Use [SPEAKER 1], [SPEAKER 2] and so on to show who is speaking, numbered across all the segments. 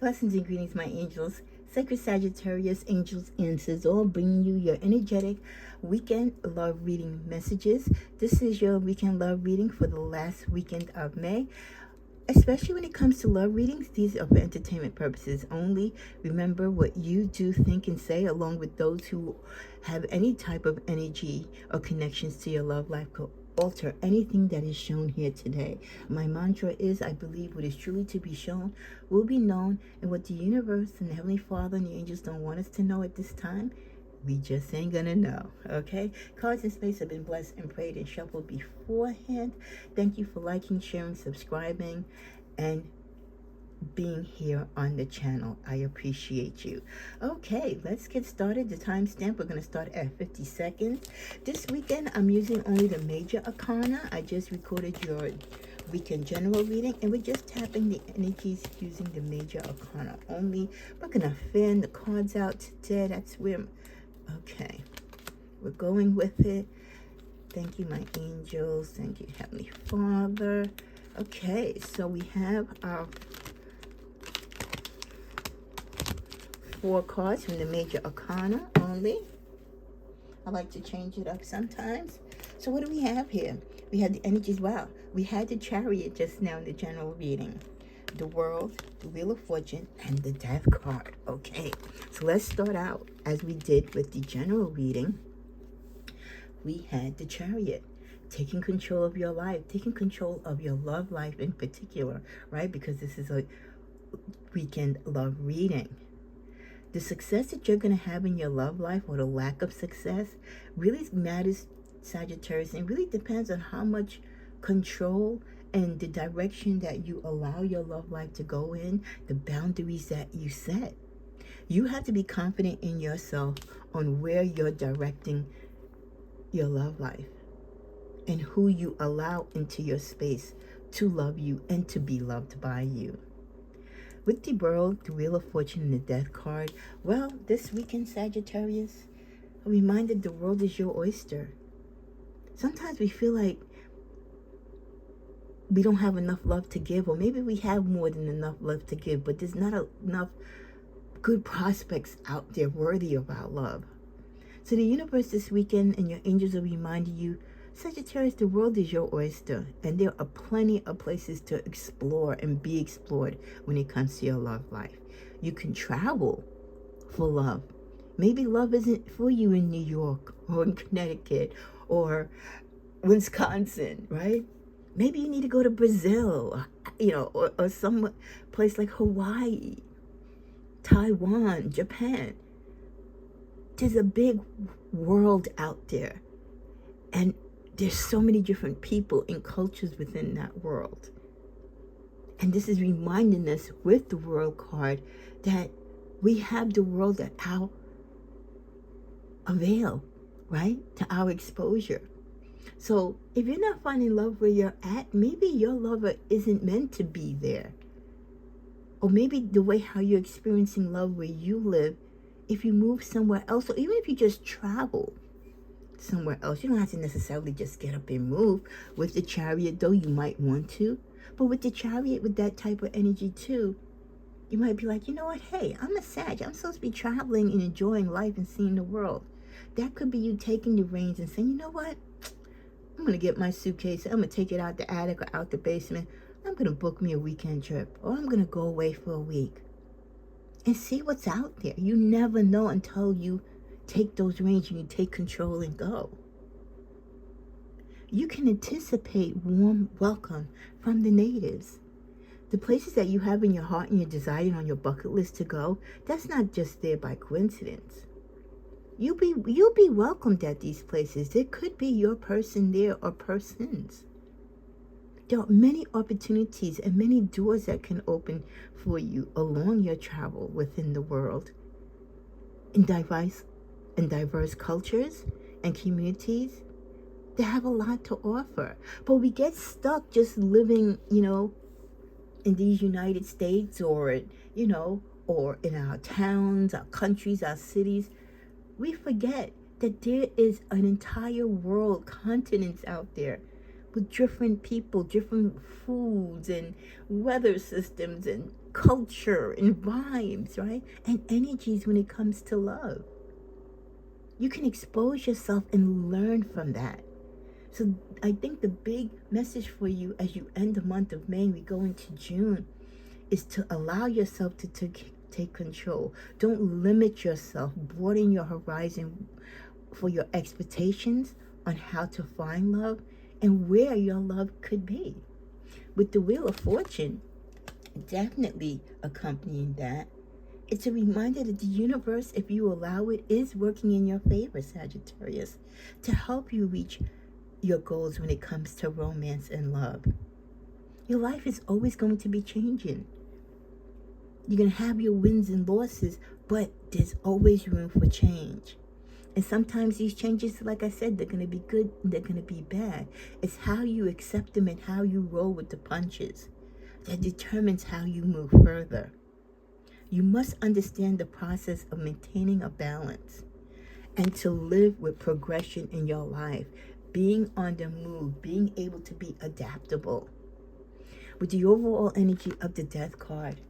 [SPEAKER 1] Blessings and greetings, my angels. Sacred Sagittarius, angels, answers, all bringing you your energetic weekend love reading messages. This is your weekend love reading for the last weekend of May. Especially when it comes to love readings, these are for entertainment purposes only. Remember, what you do, think, and say, along with those who have any type of energy or connections to your love life, could alter anything that is shown here today. My mantra is, I believe what is truly to be shown will be known, and what the universe and the Heavenly Father and the angels don't want us to know at this time, we just ain't gonna know. Okay, cards in space have been blessed and prayed and shuffled beforehand. Thank you for liking, sharing, subscribing, and being here on the channel. I appreciate you. Okay, let's get started. The timestamp, we're going to start at 50 seconds. This weekend, I'm using only the major arcana. I just recorded your weekend general reading, and we're just tapping the energies using the major arcana only. We're going to fan the cards out today. That's where, okay, we're going with it. Thank you, my angels. Thank you, Heavenly Father. Okay, so we have our 4 cards from the major arcana only. I like to change it up sometimes. So what do we have here? We have the energies. Wow, we had the Chariot just now in the general reading, the World, the Wheel of Fortune, and the Death card. Okay, so let's start out as we did with the general reading. We had the Chariot, taking control of your life, taking control of your love life in particular, right? Because this is a weekend love reading. The success that you're going to have in your love life, or the lack of success, really matters, Sagittarius, and really depends on how much control and the direction that you allow your love life to go in, the boundaries that you set. You have to be confident in yourself on where you're directing your love life and who you allow into your space to love you and to be loved by you. With the World, the Wheel of Fortune, and the Death card, well, this weekend, Sagittarius, a reminder the world is your oyster. Sometimes we feel like we don't have enough love to give, or maybe we have more than enough love to give, but there's not enough good prospects out there worthy of our love. So the universe this weekend and your angels are reminding you, Sagittarius, the world is your oyster, and there are plenty of places to explore and be explored when it comes to your love life. You can travel for love. Maybe love isn't for you in New York or in Connecticut or Wisconsin, right? Maybe you need to go to Brazil, or some place like Hawaii, Taiwan, Japan. There's a big world out there, and there's so many different people and cultures within that world. And this is reminding us with the World card that we have the world at our avail, right? To our exposure. So if you're not finding love where you're at, maybe your lover isn't meant to be there. Or maybe the way how you're experiencing love where you live, if you move somewhere else, or even if you just travel somewhere else, you don't have to necessarily just get up and move. With the Chariot, though, you might want to. But with the Chariot, with that type of energy too, you might be like, you know what, hey, I'm a Sag. I'm supposed to be traveling and enjoying life and seeing the world. That could be you taking the reins and saying, you know what, I'm going to get my suitcase, I'm going to take it out the attic or out the basement, I'm going to book me a weekend trip, or I'm going to go away for a week and see what's out there. You never know until you take those reins and you take control and go. You can anticipate warm welcome from the natives. The places that you have in your heart and your desire on your bucket list to go, that's not just there by coincidence. You'll be welcomed at these places. There could be your person there or persons. There are many opportunities and many doors that can open for you along your travel within the world, in diverse cultures and communities that have a lot to offer. But we get stuck just living, in these United States, or, or in our towns, our countries, our cities. We forget that there is an entire world, continents out there with different people, different foods and weather systems and culture and vibes, right? And energies when it comes to love. You can expose yourself and learn from that. So I think the big message for you as you end the month of May and we go into June is to allow yourself to take control. Don't limit yourself. Broaden your horizon for your expectations on how to find love and where your love could be. With the Wheel of Fortune definitely accompanying that, it's a reminder that the universe, if you allow it, is working in your favor, Sagittarius, to help you reach your goals when it comes to romance and love. Your life is always going to be changing. You're going to have your wins and losses, but there's always room for change. And sometimes these changes, like I said, they're going to be good and they're going to be bad. It's how you accept them and how you roll with the punches that determines how you move further. You must understand the process of maintaining a balance and to live with progression in your life, being on the move, being able to be adaptable. With the overall energy of the Death card,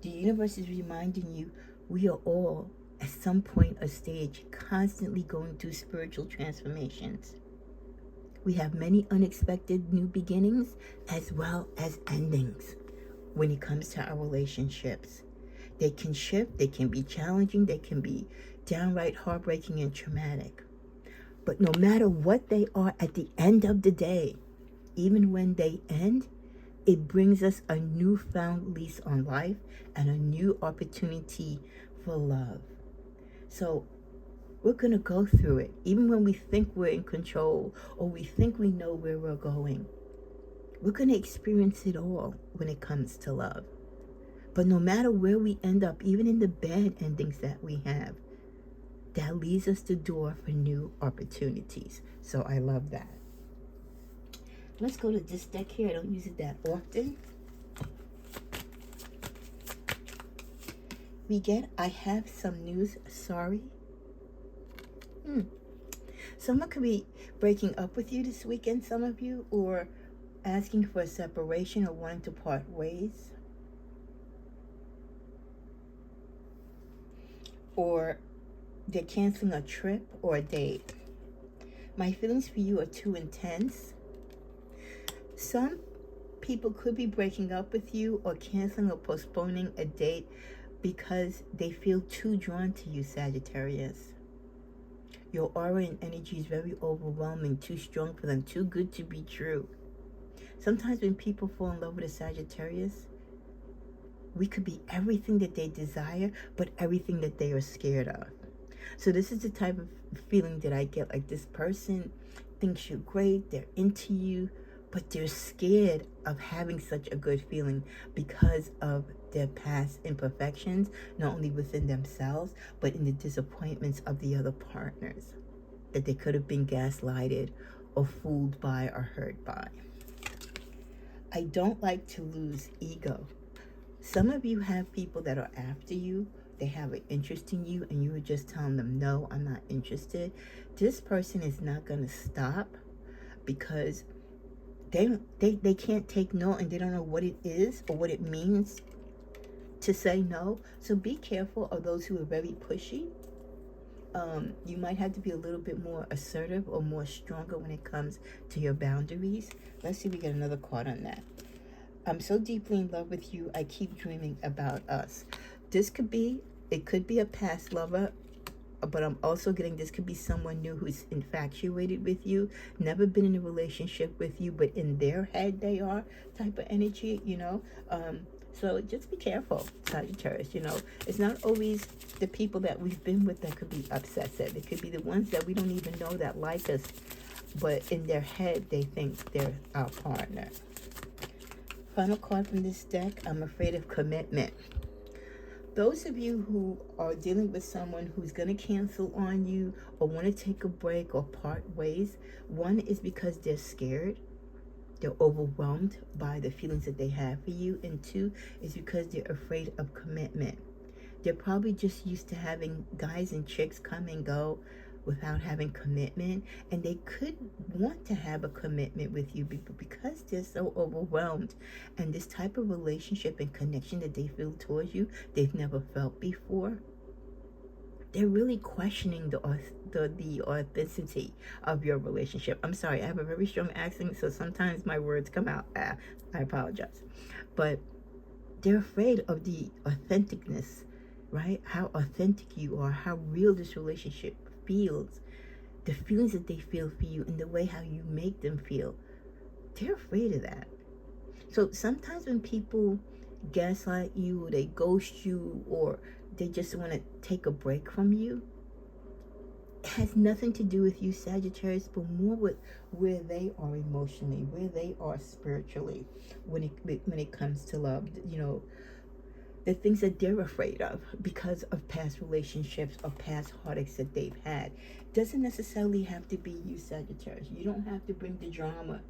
[SPEAKER 1] the universe is reminding you we are all, at some point or stage, constantly going through spiritual transformations. We have many unexpected new beginnings as well as endings when it comes to our relationships. They can shift, they can be challenging, they can be downright heartbreaking and traumatic. But no matter what they are at the end of the day, even when they end, it brings us a newfound lease on life and a new opportunity for love. So we're going to go through it, even when we think we're in control or we think we know where we're going. We're going to experience it all when it comes to love. But no matter where we end up, even in the bad endings that we have, that leaves us the door for new opportunities. So I love that. Let's go to this deck here. I don't use it that often. We get, I have some news, sorry. Someone could be breaking up with you this weekend, some of you, or asking for a separation or wanting to part ways. Or they're canceling a trip or a date. My feelings for you are too intense. Some people could be breaking up with you or canceling or postponing a date because they feel too drawn to you, Sagittarius. Your aura and energy is very overwhelming, too strong for them, too good to be true. Sometimes when people fall in love with a Sagittarius, we could be everything that they desire, but everything that they are scared of. So this is the type of feeling that I get, like this person thinks you're great, they're into you, but they're scared of having such a good feeling because of their past imperfections, not only within themselves, but in the disappointments of the other partners that they could have been gaslighted or fooled by or hurt by. I don't like to lose ego. Some of you have people that are after you. They have an interest in you and you are just telling them, no, I'm not interested. This person is not going to stop because they can't take no, and they don't know what it is or what it means to say no. So be careful of those who are very pushy. You might have to be a little bit more assertive or more stronger when it comes to your boundaries. Let's see if we get another card on that. I'm so deeply in love with you, I keep dreaming about us. It could be a past lover, but I'm also getting this could be someone new who's infatuated with you, never been in a relationship with you, but in their head they are, type of energy, you know. So just be careful, Sagittarius, you know. It's not always the people that we've been with that could be obsessive. It could be the ones that we don't even know that like us, but in their head they think they're our partner. Final card from this deck, I'm afraid of commitment. Those of you who are dealing with someone who's going to cancel on you or want to take a break or part ways, one is because they're scared. They're overwhelmed by the feelings that they have for you. And two is because they're afraid of commitment. They're probably just used to having guys and chicks come and go, without having commitment, and they could want to have a commitment with you, but because they're so overwhelmed and this type of relationship and connection that they feel towards you they've never felt before, they're really questioning the authenticity of your relationship. I'm sorry, I have a very strong accent, so sometimes my words come out. I apologize. But they're afraid of the authenticness, right? How authentic you are, how real this relationship feels, the feelings that they feel for you, and the way how you make them feel. They're afraid of that. So sometimes when people gaslight you, or they ghost you, or they just want to take a break from you, it has nothing to do with you, Sagittarius, but more with where they are emotionally, where they are spiritually when it comes to love. You know, the things that they're afraid of because of past relationships or past heartaches that they've had. Doesn't necessarily have to be you, Sagittarius. You don't have to bring the drama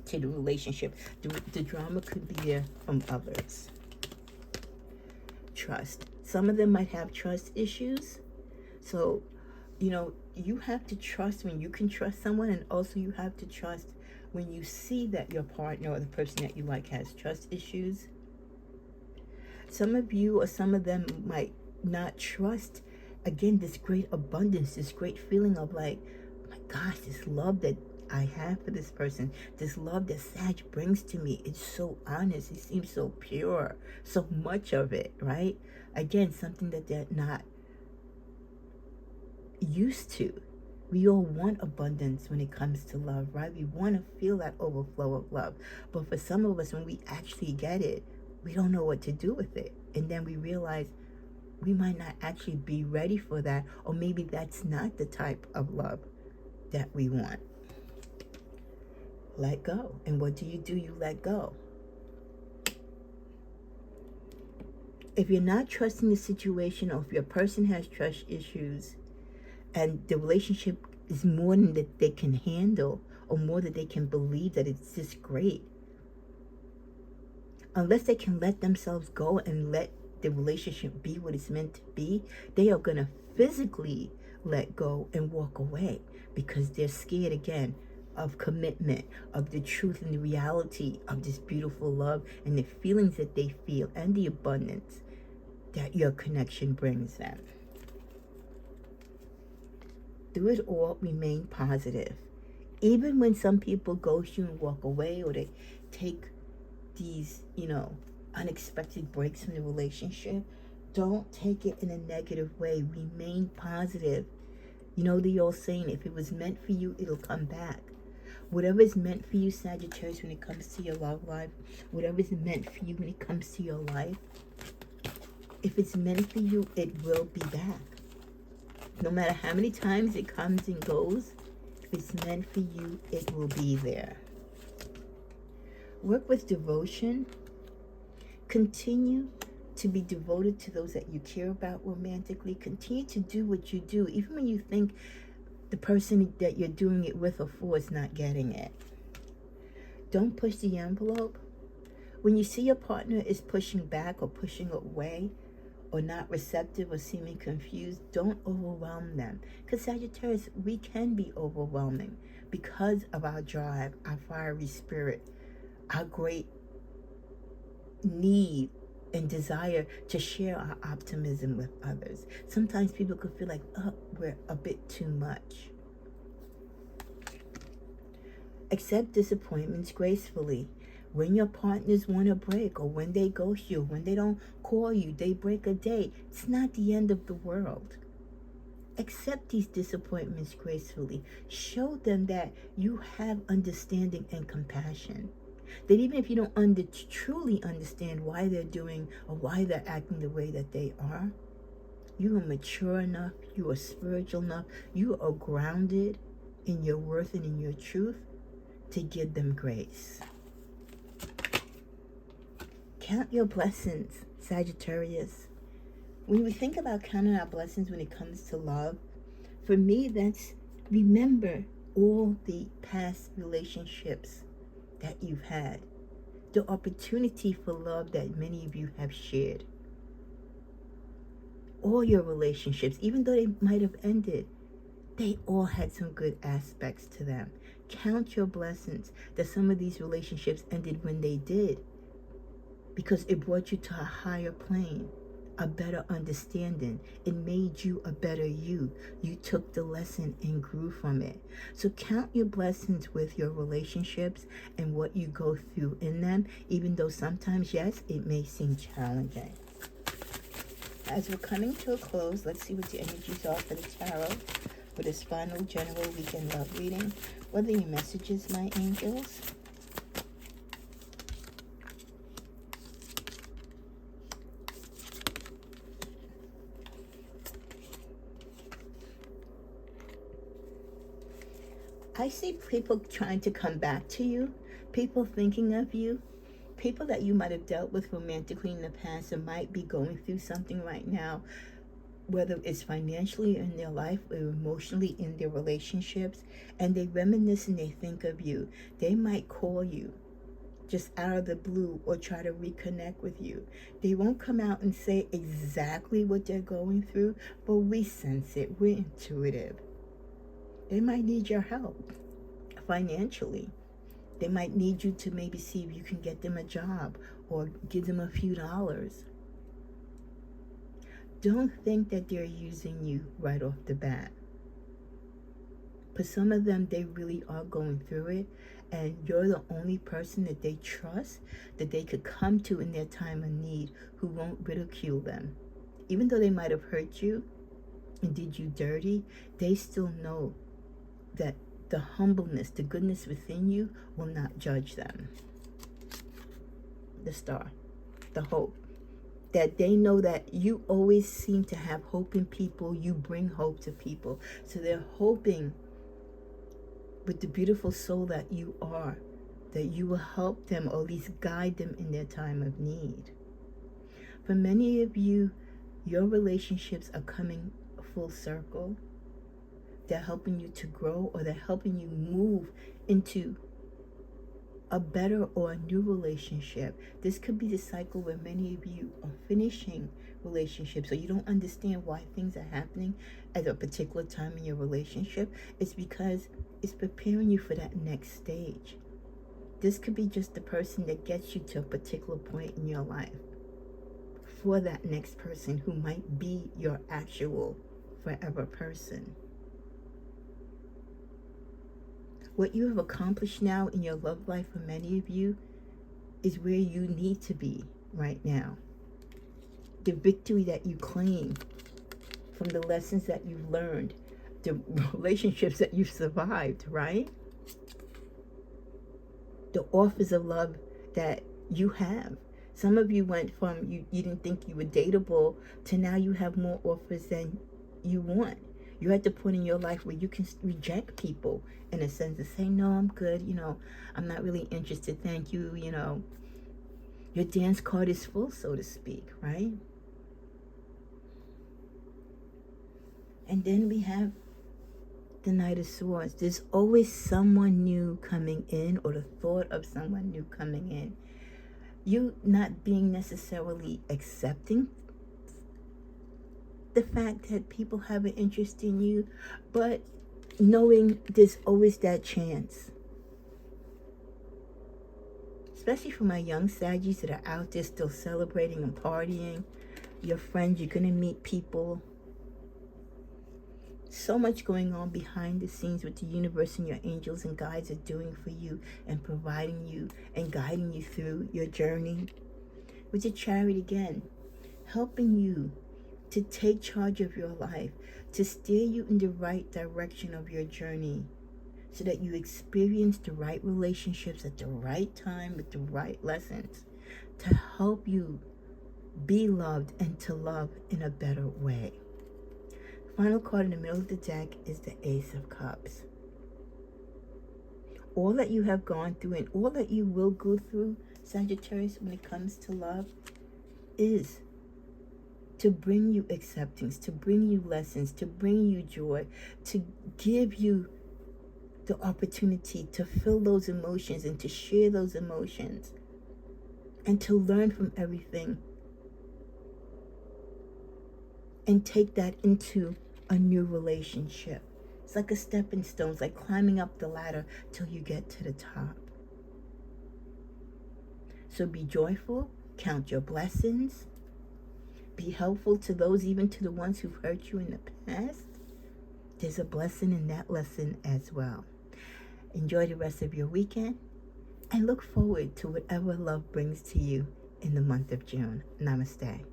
[SPEAKER 1] to the relationship. The drama could be there from others. Trust. Some of them might have trust issues. So, you know, you have to trust when you can trust someone, and also you have to trust when you see that your partner or the person that you like has trust issues. Some of you or some of them might not trust, again, this great abundance, this great feeling of like, my gosh, this love that I have for this person, this love that Sag brings to me, it's so honest, it seems so pure, so much of it, right? Again, something that they're not used to. We all want abundance when it comes to love, right? We want to feel that overflow of love. But for some of us, when we actually get it, we don't know what to do with it. And then we realize we might not actually be ready for that, or maybe that's not the type of love that we want. Let go. And what do? You let go. If you're not trusting the situation, or if your person has trust issues and the relationship is more than that they can handle, or more that they can believe that it's just great, unless they can let themselves go and let the relationship be what it's meant to be, they are going to physically let go and walk away because they're scared, again, of commitment, of the truth and the reality of this beautiful love and the feelings that they feel and the abundance that your connection brings them. Through it all, remain positive. Even when some people ghost you and walk away, or they take these, unexpected breaks in the relationship, don't take it in a negative way. Remain positive. You know the old saying, if it was meant for you, it'll come back. Whatever is meant for you, Sagittarius, when it comes to your love life, whatever is meant for you when it comes to your life, if it's meant for you, it will be back. No matter how many times it comes and goes, if it's meant for you, it will be there. Work with devotion. Continue to be devoted to those that you care about romantically. Continue to do what you do, even when you think the person that you're doing it with or for is not getting it. Don't push the envelope. When you see your partner is pushing back or pushing away, or not receptive or seeming confused, don't overwhelm them. Because Sagittarius, we can be overwhelming because of our drive, our fiery spirit, our great need and desire to share our optimism with others. Sometimes people could feel like, we're a bit too much. Accept disappointments gracefully. When your partners want a break, or when they ghost you, when they don't call you, they break a date, it's not the end of the world. Accept these disappointments gracefully. Show them that you have understanding and compassion. That even if you don't truly understand why they're doing or why they're acting the way that they are, you are mature enough, you are spiritual enough, you are grounded in your worth and in your truth to give them grace. Count your blessings, Sagittarius. When we think about counting our blessings when it comes to love, for me, that's remember all the past relationships that you've had, the opportunity for love that many of you have shared. All your relationships, even though they might have ended, they all had some good aspects to them. Count your blessings that some of these relationships ended when they did, because it brought you to a higher plane, a better understanding. It made you a better you. You took the lesson and grew from it. So count your blessings with your relationships and what you go through in them, even though sometimes, yes, it may seem challenging. As we're coming to a close, let's see what the energies are for the tarot for this final general weekend love reading. What are your messages, my angels? I see people trying to come back to you, people thinking of you, people that you might have dealt with romantically in the past and might be going through something right now, whether it's financially in their life or emotionally in their relationships, and they reminisce and they think of you. They might call you just out of the blue or try to reconnect with you. They won't come out and say exactly what they're going through, but we sense it. We're intuitive. They might need your help financially. They might need you to maybe see if you can get them a job or give them a few dollars. Don't think that they're using you right off the bat. For some of them, they really are going through it, and you're the only person that they trust, that they could come to in their time of need, who won't ridicule them. Even though they might have hurt you and did you dirty, they still know that the humbleness, the goodness within you will not judge them. The star, the hope. That they know that you always seem to have hope in people. You bring hope to people. So they're hoping with the beautiful soul that you are, that you will help them or at least guide them in their time of need. For many of you, your relationships are coming full circle. They're helping you to grow, or they're helping you move into a better or a new relationship. This could be the cycle where many of you are finishing relationships, or you don't understand why things are happening at a particular time in your relationship. It's because it's preparing you for that next stage. This could be just the person that gets you to a particular point in your life for that next person who might be your actual forever person. What you have accomplished now in your love life for many of you is where you need to be right now. The victory that you claim from the lessons that you've learned, the relationships that you've survived, right? The offers of love that you have. Some of you went from you didn't think you were dateable to now you have more offers than you want. You're at the point in your life where you can reject people in a sense and say, no, I'm good. I'm not really interested. Thank you. Your dance card is full, so to speak, right? And then we have the Knight of Swords. There's always someone new coming in, or the thought of someone new coming in. You not being necessarily accepting the fact that people have an interest in you, but knowing there's always that chance. Especially for my young Saggies that are out there still celebrating and partying. Your friends, you're going to meet people. So much going on behind the scenes with the universe and your angels and guides are doing for you and providing you and guiding you through your journey. With the Chariot again, helping you to take charge of your life, to steer you in the right direction of your journey, so that you experience the right relationships at the right time with the right lessons, to help you be loved and to love in a better way. Final card in the middle of the deck is the Ace of Cups. All that you have gone through and all that you will go through, Sagittarius, when it comes to love, is to bring you acceptance, to bring you lessons, to bring you joy, to give you the opportunity to feel those emotions and to share those emotions and to learn from everything and take that into a new relationship. It's like a stepping stone. It's like climbing up the ladder till you get to the top. So be joyful, count your blessings, be helpful to those, even to the ones who've hurt you in the past. There's a blessing in that lesson as well. Enjoy the rest of your weekend and look forward to whatever love brings to you in the month of June. Namaste.